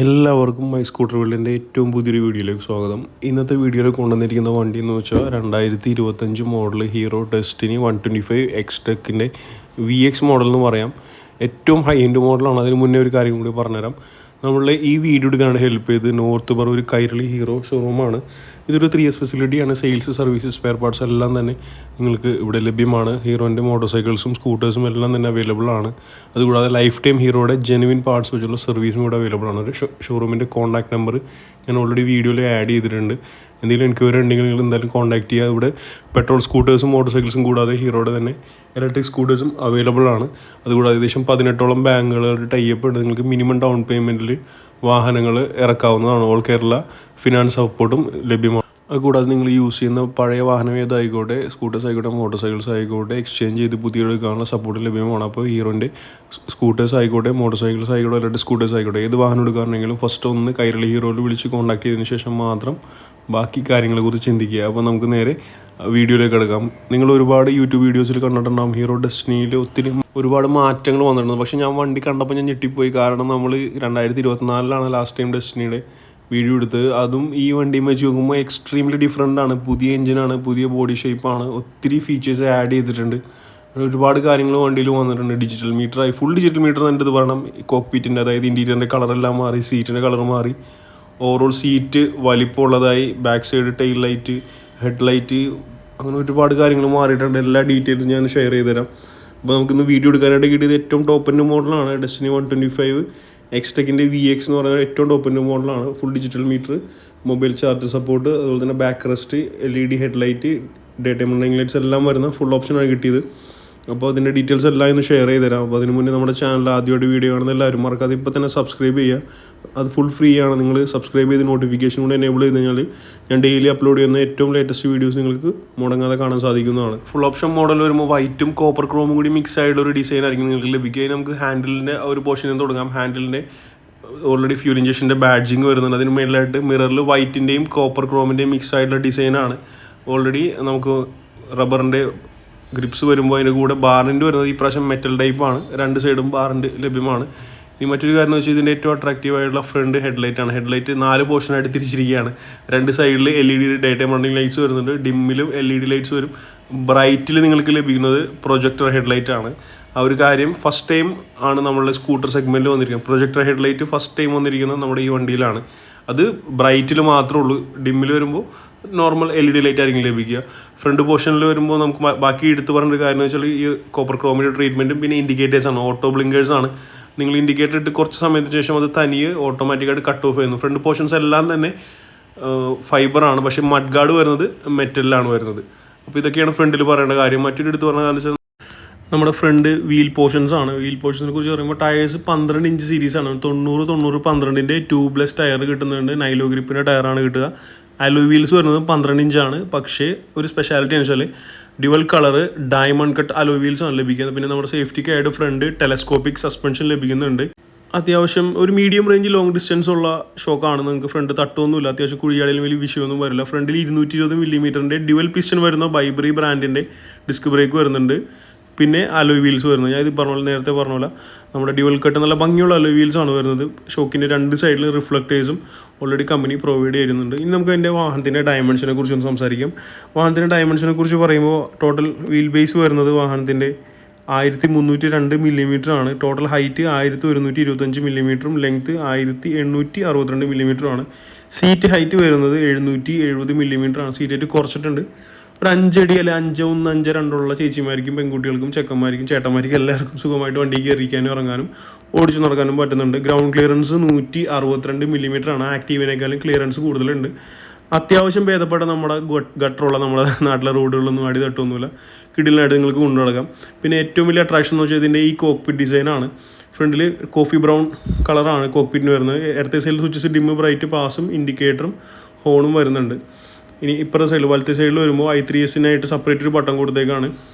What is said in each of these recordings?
എല്ലാവർക്കും my scooter വേൾഡിൻ്റെ ഏറ്റവും പുതിയൊരു വീഡിയോയിലേക്ക് സ്വാഗതം. ഇന്നത്തെ വീഡിയോയിൽ കൊണ്ടുവന്നിരിക്കുന്ന വണ്ടി എന്ന് വെച്ചാൽ 2025 model hero destiny 125 എക്സ്-ടെക്കിൻ്റെ VX model എന്ന് പറയാം. ഏറ്റവും ഹൈ എൻഡ് മോഡലാണ്. അതിന് മുന്നേ ഒരു കാര്യം കൂടി പറഞ്ഞുതരാം. നമ്മളെ ഈ വീഡിയോ എടുക്കാനാണ് ഹെൽപ്പ് ചെയ്ത് നോർത്ത് പറവൂർ കൈരളി ഹീറോ ഷോറൂമാണ്. ഇതൊരു 3S ഫെസിലിറ്റിയാണ്. സെയിൽസ്, സർവീസ്, സ്പെയർ പാർട്സ് എല്ലാം തന്നെ നിങ്ങൾക്ക് ഇവിടെ ലഭ്യമാണ്. ഹീറോൻ്റെ മോട്ടോർ സൈക്കിൾസും സ്കൂട്ടേഴ്സും എല്ലാം തന്നെ അവൈലബിൾ ആണ്. അതുകൂടാതെ ലൈഫ് ടൈം ഹീറോയുടെ ജെനുവിൻ പാർട്സ് വെച്ചുള്ള സർവീസും ഇവിടെ അവൈലബിൾ ആണ്. ഒരു ഷോറൂമിൻ്റെ കോൺടാക്ട് നമ്പർ ഞാൻ ഓൾറെഡി വീഡിയോയിൽ ആഡ് ചെയ്തിട്ടുണ്ട്. എന്തെങ്കിലും എൻക്വയറി ഉണ്ടെങ്കിൽ നിങ്ങൾ എന്തായാലും കോൺടാക്ട് ചെയ്യുക. ഇവിടെ പെട്രോൾ സ്കൂട്ടേഴ്സും മോട്ടോർ സൈക്കിൾസും കൂടാതെ ഹീറോയുടെ തന്നെ ഇലക്ട്രിക് സ്കൂട്ടേഴ്സും അവൈലബിൾ ആണ്. അതുകൂടാതെ ഏകദേശം 18ഓളം ബാങ്കുകളുടെ ടൈപ്പ് ഉണ്ട്. നിങ്ങൾക്ക് മിനിമം ഡൗൺ പേയ്മെൻറ്റിൽ വാഹനങ്ങൾ ഇറക്കാവുന്നതാണ്. ഓൾ കേരള ഫിനാൻസ് സപ്പോർട്ടും ലഭ്യമാണ്. അതുകൂടാതെ നിങ്ങൾ യൂസ് ചെയ്യുന്ന പഴയ വാഹനം ഏതായിക്കോട്ടെ, സ്കൂട്ടേഴ്സ് ആയിക്കോട്ടെ, മോട്ടോർ സൈക്കിൾസ് ആയിക്കോട്ടെ, എക്സ്ചേഞ്ച് ചെയ്ത് പുതിയെടുക്കാനുള്ള സപ്പോർട്ട് ലഭ്യമാണ്. അപ്പോൾ ഹീറോൻ്റെ സ്കൂട്ടേഴ്സ് ആയിക്കോട്ടെ, മോട്ടോർ സൈക്കിൾസ് ആയിക്കോട്ടെ, അല്ലെങ്കിൽ സ്കൂട്ടേഴ്സ് ആയിക്കോട്ടെ, ഏത് വാഹനം എടുക്കുകയാണെങ്കിലും ഫസ്റ്റ് ഒന്ന് കൈരളി ഹീറോയിൽ വിളിച്ച് കോൺടാക്ട് ചെയ്തതിന് ശേഷം മാത്രം ബാക്കി കാര്യങ്ങളെക്കുറിച്ച് ചിന്തിക്കുക. അപ്പോൾ നമുക്ക് നേരെ വീഡിയോയിലേക്ക് എടുക്കാം. നിങ്ങൾ ഒരുപാട് യൂട്യൂബ് വീഡിയോസിൽ കണ്ടിട്ടുണ്ടാകും ഹീറോ ഡെസ്റ്റിനിയിൽ ഒത്തിരി ഒരുപാട് മാറ്റങ്ങൾ വന്നിട്ടുണ്ട്. പക്ഷേ ഞാൻ വണ്ടി കണ്ടപ്പോൾ ഞാൻ ഞെട്ടിപ്പോയി. കാരണം നമ്മൾ 2024 ലാസ്റ്റ് ടൈം ഡെസ്റ്റിനിയുടെ വീഡിയോ എടുത്ത്. അതും ഈ വണ്ടിയും വെച്ച് നോക്കുമ്പോൾ എക്സ്ട്രീംലി ഡിഫറെൻ്റ് ആണ്. പുതിയ എഞ്ചിനാണ്, പുതിയ ബോഡി ഷേപ്പാണ്, ഒത്തിരി ഫീച്ചേഴ്സ് ആഡ് ചെയ്തിട്ടുണ്ട്. ഒരുപാട് കാര്യങ്ങൾ വണ്ടിയിൽ വന്നിട്ടുണ്ട്. ഡിജിറ്റൽ മീറ്ററായി, ഫുൾ ഡിജിറ്റൽ മീറ്റർ എൻ്റെ ഇത് പറയണം. കോക്ക്പിറ്റിൻ്റെ, അതായത് ഇൻറ്റീരിയറിൻ്റെ കളറെല്ലാം മാറി, സീറ്റിൻ്റെ കളർ മാറി, ഓവറോൾ സീറ്റ് വലിപ്പമുള്ളതായി, back side tail light, head light, അങ്ങനെ ഒരുപാട് കാര്യങ്ങൾ മാറിയിട്ടുണ്ട്. എല്ലാ ഡീറ്റെയിൽസും ഞാൻ ഷെയർ ചെയ്ത് തരാം. അപ്പോൾ നമുക്കിന്ന് വീഡിയോ എടുക്കാനായിട്ട് കിട്ടിയത് ഏറ്റവും ടോപ്പ് എൻഡ് മോഡലാണ് ഡെസ്റ്റിനി 125 എക്സ്-ടെക്കിൻ്റെ VX എന്ന് പറയുന്നത്. ഏറ്റവും ടോപ്പ് എൻഡ് മോഡലാണ്. Full digital metre, mobile charge support, അതുപോലെ തന്നെ back rest, LED head light, day time running lights എല്ലാം വരുന്ന ഫുൾ ഓപ്ഷനാണ് കിട്ടിയത്. അപ്പോൾ അതിൻ്റെ ഡീറ്റെയിൽസ് എല്ലാം ഇന്ന് ഷെയർ ചെയ്ത് തരാം. അപ്പോൾ അതിന് മുന്നേ നമ്മുടെ ചാനൽ ആദ്യമായിട്ട് വീഡിയോ കാണുന്ന എല്ലാവരും മറക്കാതെ ഇപ്പോൾ തന്നെ സബ്സ്ക്രൈബ് ചെയ്യുക. അത് ഫുൾ ഫ്രീ ആണ്. നിങ്ങൾ സബ്സ്ക്രൈബ് ചെയ്ത് നോട്ടിഫിക്കേഷൻ കൂടെ എനേബിൾ ചെയ്ത് കഴിഞ്ഞാൽ ഞാൻ ഡെയിലി അപ്ലോഡ് ചെയ്യുന്ന ഏറ്റവും ലേറ്റസ്റ്റ് വീഡിയോസ് നിങ്ങൾക്ക് മുടങ്ങാതെ കാണാൻ സാധിക്കുന്നതാണ്. ഫുൾ ഓപ്ഷൻ മോഡൽ വരുമ്പോൾ വൈറ്റും കോപ്പർ ക്രോമും കൂടി മിക്സ് ആയിട്ടുള്ള ഒരു ഡിസൈൻ ആയിരിക്കും നിങ്ങൾക്ക് ലഭിക്കുക. നമുക്ക് ഹാൻഡിലിൻ്റെ ഒരു പോർഷനിൽ തുടങ്ങാം. ഹാൻഡിലിൻ്റെ ഓൾറെഡി ഫ്യൂൽ ഇഞ്ചക്ഷൻ്റെ ബാഡ്ജിങ് വരുന്നുണ്ട്. അതിന് മേളിലായിട്ട് മിററിൽ വൈറ്റിൻ്റെയും കോപ്പർ ക്രോമിൻ്റെയും മിക്സ് ആയിട്ടുള്ള ഡിസൈനാണ്. ഓൾറെഡി നമുക്ക് റബ്ബറിൻ്റെ ഗ്രിപ്സ് വരുമ്പോൾ അതിൻ്റെ കൂടെ ബാറിൻ്റെ വരുന്നത് ഈ പ്രാവശ്യം മെറ്റൽ ടൈപ്പാണ്. രണ്ട് സൈഡും ബാറിൻ്റെ ലഭ്യമാണ്. ഇനി മറ്റൊരു കാര്യം എന്ന് വെച്ചാൽ ഇതിൻ്റെ ഏറ്റവും അട്രാക്റ്റീവ് ആയിട്ടുള്ള ഫ്രണ്ട് ഹെഡ്ലൈറ്റാണ്. ഹെഡ്ലൈറ്റ് 4 പോർഷനായിട്ട് തിരിച്ചിരിക്കുകയാണ്. രണ്ട് സൈഡിൽ LED day time running lights വരുന്നുണ്ട്. ഡിമ്മിലും LED ലൈറ്റ്സ് വരും. ബ്രൈറ്റിൽ നിങ്ങൾക്ക് ലഭിക്കുന്നത് പ്രൊജക്ടർ ഹെഡ്ലൈറ്റാണ്. ആ ഒരു കാര്യം ഫസ്റ്റ് ടൈം ആണ് നമ്മളുടെ സ്കൂട്ടർ സെഗ്മെൻറ്റിൽ വന്നിരിക്കുന്നത്. പ്രൊജക്ടർ ഹെഡ്ലൈറ്റ് ഫസ്റ്റ് ടൈം വന്നിരിക്കുന്നത് നമ്മുടെ ഈ വണ്ടിയിലാണ്. അത് ബ്രൈറ്റിൽ മാത്രമേ ഉള്ളൂ. ഡിമ്മിൽ വരുമ്പോൾ നോർമൽ LED ലൈറ്റ് ആയിരിക്കും ലഭിക്കുക. ഫ്രണ്ട് പോർഷനിൽ വരുമ്പോൾ നമുക്ക് ബാക്കി എടുത്ത് പറഞ്ഞൊരു കാര്യം എന്ന് വെച്ചാൽ ഈ കോപ്പർ ക്രോമിൻ്റെ ട്രീറ്റ്മെൻറ്റും പിന്നെ ഇൻഡിക്കേറ്റേഴ്സാണ്, ഓട്ടോ ബ്ലിങ്കേഴ്സാണ്. നിങ്ങൾ ഇൻഡിക്കേറ്റർ ഇട്ട് കുറച്ച് സമയത്തിന് ശേഷം അത് തനിയെ ഓട്ടോമാറ്റിക്കായിട്ട് കട്ട് ഓഫ് ചെയ്യുന്നു. ഫ്രണ്ട് പോർഷൻസ് എല്ലാം തന്നെ ഫൈബറാണ്, പക്ഷേ മഡ് ഗാർഡ് വരുന്നത് മെറ്റലിലാണ് വരുന്നത്. അപ്പോൾ ഇതൊക്കെയാണ് ഫ്രണ്ടിൽ പറയേണ്ട കാര്യം. മറ്റൊരു എടുത്ത് പറഞ്ഞ കാരണം വെച്ചാൽ നമ്മുടെ ഫ്രണ്ട് വീൽ പോർഷൻസ് ആണ്. വീൽ പോർഷൻസിനെ കുറിച്ച് പറയുമ്പോൾ ടയേഴ്സ് 12 ഇഞ്ച് സീരീസാണ്. 90-12 ട്യൂബ്ലെസ് ടയർ കിട്ടുന്നുണ്ട്. നൈലോ ഗ്രിപ്പിൻ്റെ ടയറാണ് കിട്ടുക. അലോയ് വീൽസ് വരുന്നത് 12 ഇഞ്ചാണ്. പക്ഷേ ഒരു സ്പെഷ്യാലിറ്റി എന്ന് വെച്ചാൽ dual colour diamond cut alloy wheels ആണ് ലഭിക്കുന്നത്. പിന്നെ നമ്മുടെ സേഫ്റ്റിക്കായിട്ട് ഫ്രണ്ട് ടെലസ്കോപ്പിക് സസ്പെൻഷൻ ലഭിക്കുന്നുണ്ട്. അത്യാവശ്യം ഒരു മീഡിയം റേഞ്ച് ലോങ് ഡിസ്റ്റൻസ് ഉള്ള ഷോക്കാണ്. നിങ്ങൾക്ക് ഫ്രണ്ട് തട്ടൊന്നുമില്ല. അത്യാവശ്യം കുഴിയാടിലും വലിയ വിഷയമൊന്നും വരില്ല. ഫ്രണ്ടിൽ 220 മില്ലിമീറ്ററിൻ്റെ ഡ്യുവൽ പിസ്റ്റൺ വരുന്ന ബൈബറി ബ്രാൻഡിൻ്റെ ഡിസ്ക് ബ്രേക്ക് വരുന്നുണ്ട്. പിന്നെ അലോയ് വീൽസ് വരുന്നത് ഞാൻ ഇത് പറഞ്ഞ പോലെ നേരത്തെ പറഞ്ഞ പോലെ നമ്മുടെ ഡ്യുവൽ കട്ട് നല്ല ഭംഗിയുള്ള അലോയ് വീൽസ് ആണ് വരുന്നത്. ഷോക്കിൻ്റെ രണ്ട് സൈഡിൽ റിഫ്ലക്റ്റേഴ്സും ഓൾറെഡി കമ്പനി പ്രൊവൈഡ് ചെയ്യുന്നുണ്ട്. ഇനി നമുക്ക് അതിൻ്റെ വാഹനത്തിൻ്റെ ഡയമെൻഷനെ കുറിച്ച് ഒന്ന് സംസാരിക്കാം. വാഹനത്തിൻ്റെ ഡയമെൻഷനെ കുറിച്ച് പറയുമ്പോൾ ടോട്ടൽ വീൽ ബേസ് വരുന്നത് വാഹനത്തിൻ്റെ 1302 മില്ലിമീറ്റർ ആണ്. ടോട്ടൽ ഹൈറ്റ് 1125 മില്ലിമീറ്ററും ലെങ്ത്ത് 1862 മില്ലിമീറ്ററുമാണ്. സീറ്റ് ഹൈറ്റ് വരുന്നത് 770 മില്ലിമീറ്റർ ആണ്. സീറ്റ് ഹൈറ്റ് കുറച്ചിട്ടുണ്ട്. ഒരു 5 അടി അല്ലെ 5'1", 5'2" ചേച്ചിമാർക്കും പെൺകുട്ടികൾക്കും ചെക്കന്മാർക്കും ചേട്ടന്മാർക്കും എല്ലാവർക്കും സുഖമായിട്ട് വണ്ടി കയറിക്കാനും ഇറങ്ങാനും ഓടിച്ചു നടക്കാനും പറ്റുന്നുണ്ട്. ഗ്രൗണ്ട് ക്ലിയറൻസ് 162 മില്ലിമീറ്റർ ആണ്. ആക്റ്റീവിനേക്കാളും ക്ലിയറൻസ് കൂടുതലുണ്ട്. അത്യാവശ്യം ഭേദപ്പെട്ട നമ്മുടെ ഗട്ടറുള്ള നമ്മുടെ നാട്ടിലെ റോഡുകളിലൊന്നും അടി തട്ടൊന്നുമില്ല. കിടിലായിട്ട് നിങ്ങൾക്ക് കൊണ്ടു നടക്കാം. പിന്നെ ഏറ്റവും വലിയ അട്രാക്ഷൻ എന്ന് വെച്ചാൽ ഇതിൻ്റെ ഈ കോക്ക്പിറ്റ് ഡിസൈനാണ്. ഫ്രണ്ടിൽ കോഫി ബ്രൗൺ കളറാണ് കോക്ക്പിറ്റിന് വരുന്നത്. ഇടത്തെ സൈഡിൽ സ്വിച്ചസ് ഡിമ്മ്, ബ്രൈറ്റ്, പാസും ഇൻഡിക്കേറ്ററും ഹോണും വരുന്നുണ്ട്. ഇനി ഇപ്പുറത്തെ സൈഡിൽ വലത്തെ സൈഡിൽ വരുമ്പോൾ I3Sനായിട്ട് സെപ്പറേറ്റ് ഒരു ബട്ടൺ കൊടുത്തേക്കാണ്.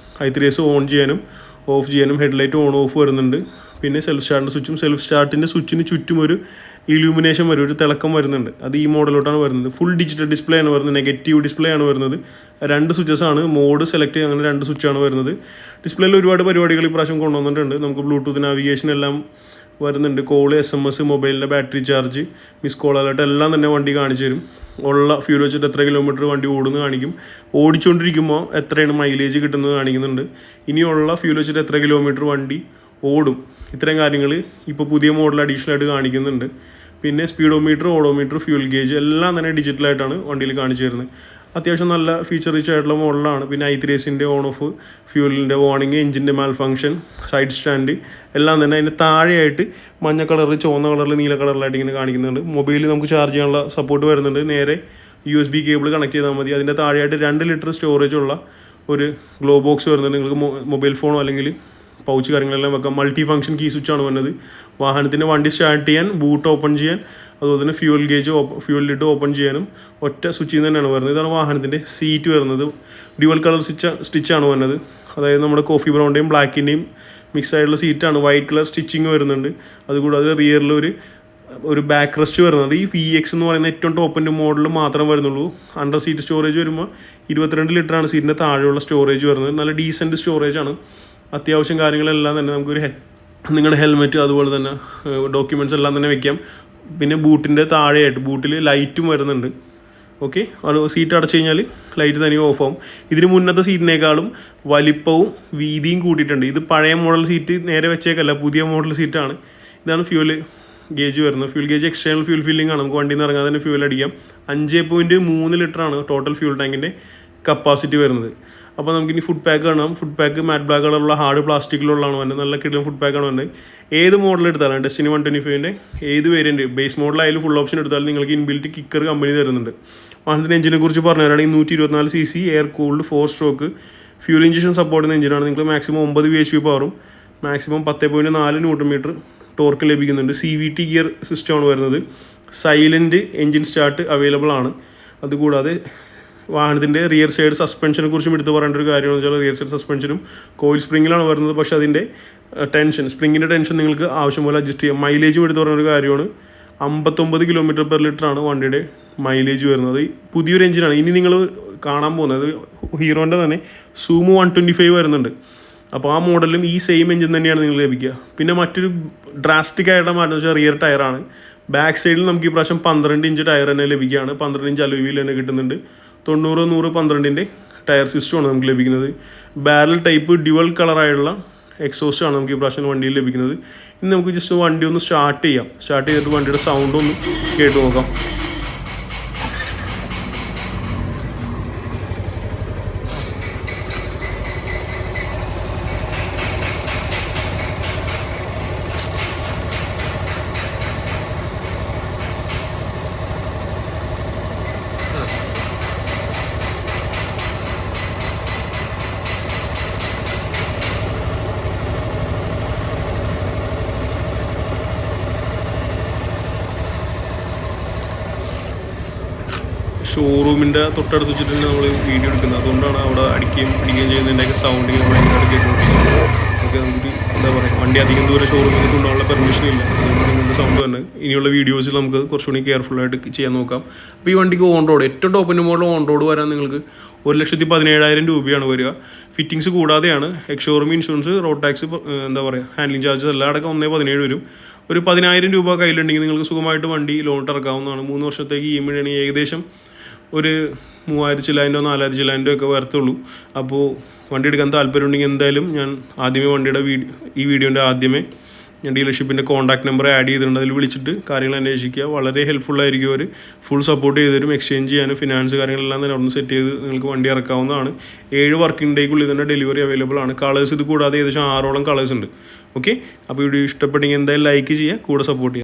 I3S ഓൺ ചെയ്യാനും ഓഫ് ചെയ്യാനും ഹെഡ്ലൈറ്റ് ഓൺ ഓഫ് വരുന്നുണ്ട്. പിന്നെ സെൽഫ് സ്റ്റാർട്ടിൻ്റെ സ്വിച്ചും, സെൽഫ് സ്റ്റാർട്ടിൻ്റെ സ്വിച്ചിന് ചുറ്റും ഒരു ഇലൂമിനേഷൻ വരും, ഒരു തിളക്കം വരുന്നുണ്ട്. അത് ഈ മോഡലോട്ടാണ് വരുന്നത്. ഫുൾ ഡിജിറ്റൽ ഡിസ്പ്ലേ ആണ് വരുന്നത്. നെഗറ്റീവ് ഡിസ്പ്ലേ ആണ് വരുന്നത്. 2 സ്വിച്ചസ് ആണ്. മോഡ് സെലക്ട് ചെയ്യുക, അങ്ങനെ 2 സ്വിച്ചാണ് വരുന്നത്. ഡിസ്പ്ലേയിൽ ഒരുപാട് പരിപാടികൾ ഇപ്രാവശ്യം കൊണ്ടുവന്നിട്ടുണ്ട്. നമുക്ക് ബ്ലൂടൂത്ത് നാവിഗേഷൻ എല്ലാം വരുന്നുണ്ട്. കോള്, SMS, മൊബൈലിൻ്റെ battery charge, miss call alert എല്ലാം തന്നെ വണ്ടി കാണിച്ചു തരും. ഉള്ള ഫ്യൂൽ വെച്ചിട്ട് എത്ര കിലോമീറ്റർ വണ്ടി ഓടുന്നു കാണിക്കും. ഓടിച്ചുകൊണ്ടിരിക്കുമ്പോൾ എത്രയാണ് മൈലേജ് കിട്ടുന്നത് കാണിക്കുന്നുണ്ട്. ഇനിയുള്ള ഫ്യൂൽ വെച്ചിട്ട് എത്ര കിലോമീറ്റർ വണ്ടി ഓടും, ഇത്രയും കാര്യങ്ങൾ ഇപ്പോൾ പുതിയ മോഡൽ അഡീഷണൽ ആയിട്ട് കാണിക്കുന്നുണ്ട്. പിന്നെ സ്പീഡോമീറ്റർ, ഓഡോമീറ്റർ, ഫ്യൂൽ ഗേജ് എല്ലാം തന്നെ ഡിജിറ്റലായിട്ടാണ് വണ്ടിയിൽ കാണിച്ചു തരുന്നത്. അത്യാവശ്യം നല്ല ഫീച്ചർ റിച്ച് ആയിട്ടുള്ള മോഡലാണ്. പിന്നെ i3 ഓൺ ഓഫ്, ഫ്യൂലിൻ്റെ വാർണിംഗ്, എഞ്ചിൻ്റെ മാൽ ഫംഗ്ഷൻ, സൈഡ് സ്റ്റാൻഡ് എല്ലാം തന്നെ അതിൻ്റെ താഴെയായിട്ട് മഞ്ഞ കളറിൽ, ചുവന്ന കളറിൽ, നീല കളറിലായിട്ട് ഇങ്ങനെ കാണിക്കുന്നുണ്ട്. മൊബൈലിൽ നമുക്ക് ചാർജ് ചെയ്യാനുള്ള സപ്പോർട്ട് വരുന്നുണ്ട്. നേരെ USB കേബിൾ കണക്ട് ചെയ്താൽ മതി. അതിൻ്റെ താഴെയായിട്ട് 2 ലിറ്റർ സ്റ്റോറേജ് ഉള്ള ഒരു ഗ്ലോ ബോക്സ് വരുന്നുണ്ട്. നിങ്ങൾക്ക് മൊബൈൽ ഫോണോ അല്ലെങ്കിൽ പൗച്ച് കാര്യങ്ങളെല്ലാം വെക്കാം. മൾട്ടി ഫംഗ്ഷൻ കീ സ്വിച്ചാണ് വന്നത്. വാഹനത്തിൻ്റെ വണ്ടി സ്റ്റാർട്ട് ചെയ്യാൻ, ബൂട്ട് ഓപ്പൺ ചെയ്യാൻ, അതുപോലെ തന്നെ fuel gauge, fuel lid open ചെയ്യാനും ഒറ്റ സ്വിച്ചിൽ തന്നെയാണ് വരുന്നത്. ഇതാണ് വാഹനത്തിൻ്റെ സീറ്റ് വരുന്നത്. ഡ്യുവൽ കളർ സ്റ്റിച്ചാണ് വരുന്നത്. അതായത് നമ്മുടെ കോഫി ബ്രൗണിൻ്റെയും ബ്ലാക്കിൻ്റെയും മിക്സ് ആയിട്ടുള്ള സീറ്റാണ്. വൈറ്റ് കളർ സ്റ്റിച്ചിങ് വരുന്നുണ്ട്. അതുകൂടാതെ റിയറിൽ ഒരു ബാക്ക് റെസ്റ്റ് വരുന്നത്. ഈ VX എന്ന് പറയുന്ന ഏറ്റവും ടോപ്പിൻ്റെ മോഡൽ മാത്രം വരുന്നുള്ളൂ. അണ്ടർ സീറ്റ് സ്റ്റോറേജ് വരുമ്പോൾ 22 ലിറ്ററാണ് സീറ്റിൻ്റെ താഴെയുള്ള സ്റ്റോറേജ് വരുന്നത്. നല്ല ഡീസൻറ്റ് സ്റ്റോറേജാണ്. അത്യാവശ്യം കാര്യങ്ങളെല്ലാം തന്നെ നമുക്കൊരു നിങ്ങളുടെ ഹെൽമെറ്റ്, അതുപോലെ തന്നെ ഡോക്യുമെൻറ്റ്സ് എല്ലാം തന്നെ വെക്കാം. പിന്നെ ബൂട്ടിൻ്റെ താഴെയായിട്ട് ബൂട്ടിൽ ലൈറ്റും വരുന്നുണ്ട്. ഓക്കെ, അത് സീറ്റ് അടച്ചു കഴിഞ്ഞാൽ ലൈറ്റ് തനിയെ ഓഫ് ആവും. ഇതിന് മുന്നത്തെ സീറ്റിനേക്കാളും വലിപ്പവും വീതിയും കൂട്ടിയിട്ടുണ്ട്. ഇത് പഴയ മോഡൽ സീറ്റ് നേരെ വെച്ചേക്കല്ല, പുതിയ മോഡൽ സീറ്റാണ്. ഇതാണ് ഫ്യൂൽ ഗേജ് വരുന്നത്. Fuel gauge external fuel filling ആണ്. നമുക്ക് വണ്ടിയിൽ നിന്ന് ഇറങ്ങാതെ തന്നെ ഫ്യൂൽ അടിക്കാം. 5.3 ലിറ്ററാണ് ടോട്ടൽ ഫ്യൂൽ ടാങ്കിൻ്റെ കപ്പാസിറ്റി വരുന്നത്. അപ്പോൾ നമുക്കിനി ഫുഡ് പാക്ക് കാണാം. ഫുഡ് പാക്ക് മാറ്റ് ബ്ലാക്ക് കളറുള്ള ഹാർഡ് പ്ലാസ്റ്റിക്കിലുള്ളതാണ് വരുന്നത്. നല്ല കിടിലൻ ഫുഡ് പാക്കാണ് വരുന്നത്. ഏത് മോഡൽ എടുത്താലും ഡെസ്റ്റിനി 125ൻ്റെ ഏത് വേരിയൻറ്റ്, ബേസ് മോഡലായാലും ഫുൾ ഓപ്ഷൻ എടുത്താലും നിങ്ങൾക്ക് ഇൻബിൽറ്റ് കിക്കർ കമ്പനി തരുന്നുണ്ട്. വാഹനത്തിൻ്റെ എഞ്ചിനെ കുറിച്ച് പറഞ്ഞു തരാണെങ്കിൽ 124 cc air cooled 4 stroke fuel injection support ചെയ്യുന്ന എഞ്ചിനാണ്. നിങ്ങൾക്ക് മാക്സിമം 9 bhp പവറും മാക്സിമം 10.4 Nm ടോർക്ക് ലഭിക്കുന്നുണ്ട്. CVT ഗിയർ സിസ്റ്റമാണ് വരുന്നത്. സൈലൻറ്റ് എഞ്ചിൻ സ്റ്റാർട്ട് അവൈലബിൾ ആണ്. അതുകൂടാതെ വാഹനത്തിൻ്റെ റിയർ സൈഡ് സസ്പെൻഷനെ കുറിച്ചും എടുത്ത് പറയേണ്ട ഒരു കാര്യമെന്ന് വെച്ചാൽ റിയർ സൈഡ് സസ്പെൻഷനും കോയിൽ സ്പ്രിങ്ങിലാണ് വരുന്നത്. പക്ഷേ അതിൻ്റെ സ്പ്രിങ്ങിൻ്റെ ടെൻഷൻ നിങ്ങൾക്ക് ആവശ്യം പോലെ അഡ്ജസ്റ്റ് ചെയ്യാം. മൈലേജും എടുത്ത് പറയുന്ന ഒരു കാര്യമാണ്. 59 km/L ആണ് വണ്ടിയുടെ മൈലേജ് വരുന്നത്. പുതിയൊരു എഞ്ചിനാണ്. ഇനി നിങ്ങൾ കാണാൻ പോകുന്നത് ഹീറോൻ്റെ തന്നെ സൂമോ 125 വരുന്നുണ്ട്. അപ്പോൾ ആ മോഡലും ഈ സെയിം എഞ്ചിൻ തന്നെയാണ് നിങ്ങൾ ലഭിക്കുക. പിന്നെ മറ്റൊരു ഡ്രാസ്റ്റിക് ആയിട്ടുള്ള മാറ്റം വെച്ചാൽ റിയർ ടയറാണ്. ബാക്ക് സൈഡിൽ നമുക്ക് ഈ പ്രാവശ്യം 12 ഇഞ്ച് ടയർ തന്നെ ലഭിക്കുകയാണ്. 12 ഇഞ്ച് അലോയ് വീൽ തന്നെ കിട്ടുന്നുണ്ട്. 90, 100, 12ൻ്റെ ടയർ സിസ്റ്റമാണ് നമുക്ക് ലഭിക്കുന്നത്. ബാരൽ ടൈപ്പ് ഡ്യുവൽ കളറായുള്ള എക്സോസ്റ്റ് ആണ് നമുക്ക് ഈ പ്രാവശ്യം വണ്ടിയിൽ ലഭിക്കുന്നത്. ഇനി നമുക്ക് ജസ്റ്റ് വണ്ടി ഒന്ന് സ്റ്റാർട്ട് ചെയ്യാം. സ്റ്റാർട്ട് ചെയ്തിട്ട് വണ്ടിയുടെ സൗണ്ട് ഒന്ന് കേട്ട് നോക്കാം. ഷോറൂമിൻ്റെ തൊട്ടടുത്ത് വെച്ചിട്ട് തന്നെ നമ്മൾ വീഡിയോ എടുക്കുന്നത്. അതുകൊണ്ടാണ് അവിടെ അടിക്കുകയും പിടിക്കുകയും ചെയ്യുന്നതിൻ്റെയൊക്കെ സൗണ്ട് ഇങ്ങനെ ഭയങ്കരമായിട്ട് കേട്ടുകൊണ്ടിരിക്കുന്നത്. നമുക്ക് നമുക്ക് എന്താ പറയുക, വണ്ടി അധികം ദൂരം ഷോറൂമിൽ കൊണ്ടുപോകാനുള്ള പെർമിഷൻ ഇല്ല. അതുകൊണ്ട് ഇങ്ങനത്തെ സൗണ്ട് തന്നെ. ഇനിയുള്ള വീഡിയോസിൽ നമുക്ക് കുറച്ചുകൂടി കെയർഫുള്ളായിട്ട് ചെയ്യാൻ നോക്കാം. അപ്പോൾ ഈ വണ്ടിക്ക് ഓൺ റോഡ് ഏറ്റവും ടോപ്പിൻ്റെ മോഡൽ ഓൺ റോഡ് വരാൻ നിങ്ങൾക്ക് 1,17,000 രൂപയാണ് വരിക. ഫിറ്റിങ്സ് കൂടാതെയാണ്. എക്സ്ഷോറൂം ഇൻഷുറൻസ്, റോഡ് ടാക്സ്, എന്താ പറയുക, ഹാൻഡ്ലിംഗ് ചാർജസ് എല്ലാം അടക്കം 1,17,000 വരും. ഒരു 10,000 രൂപ കയ്യിലുണ്ടെങ്കിൽ നിങ്ങൾക്ക് സുഖമായിട്ട് വണ്ടി ലോൺ ഇറക്കാവുന്നതാണ്. 3 വർഷത്തേക്ക് EMI ആണെങ്കിൽ ഏകദേശം ഒരു 3,000 ചില്ലായിരോ 4,000 ചില്ലായിരോ ഒക്കെ വരത്തുള്ളൂ. അപ്പോൾ വണ്ടി എടുക്കാൻ താല്പര്യമുണ്ടെങ്കിൽ എന്തായാലും ഞാൻ ആദ്യമേ വണ്ടിയുടെ ഈ വീഡിയോൻ്റെ ആദ്യമേ ഞാൻ ഡീലർഷിപ്പിൻ്റെ കോൺടാക്ട് നമ്പർ ആഡ് ചെയ്തിട്ടുണ്ട്. അതിൽ വിളിച്ചിട്ട് കാര്യങ്ങൾ അന്വേഷിക്കുക. വളരെ ഹെൽപ്ഫുള്ളായിരിക്കും. അവർ ഫുൾ സപ്പോർട്ട് ചെയ്ത് തരും. എക്സ്ചേഞ്ച് ചെയ്യാനും ഫിനാൻസ് കാര്യങ്ങളെല്ലാം തന്നെ അവിടെ സെറ്റ് ചെയ്ത് നിങ്ങൾക്ക് വണ്ടി ഇറക്കാവുന്നതാണ്. 7 വർക്കിംഗ് ഡേക്കുള്ളിൽ തന്നെ ഡെലിവറി അവൈലബിൾ ആണ്. കളേഴ്സ് ഇത് കൂടാതെ ഏകദേശം 6ഓളം കളേഴ്സ് ഉണ്ട്. ഓക്കെ, അപ്പോൾ വീഡിയോ ഇഷ്ടപ്പെട്ടെങ്കിൽ എന്തായാലും ലൈക്ക് ചെയ്യുക, കൂടെ സപ്പോർട്ട് ചെയ്യുക.